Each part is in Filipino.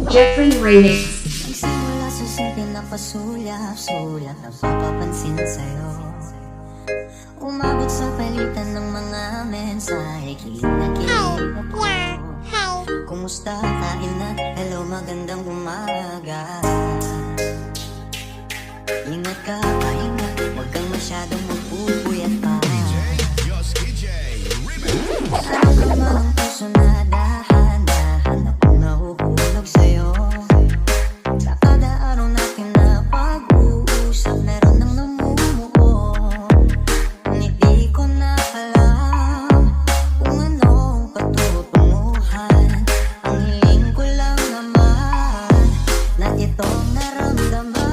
Jeffrey Ratings. Nagsimula sa simple na pasulap-sulap na papapansin sa'yo. Umabot sa palitan ng mga mensahe, kilig na kilig ako. Kumusta, kain na, hello, magandang umaga. Ingat ka, pahinga, huwag kang masyadong magpupuyat pa. Saan naman ang puso na dahan-dahan akong nahuhulog sa'yo. Sa kada araw natin na pag-uusap, meron nang namumuo. Ngunit di ko na alam kung anong patutunguhan. Ang hiling ko lang naman na itong naramdaman.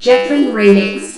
Jeffrey Ratings.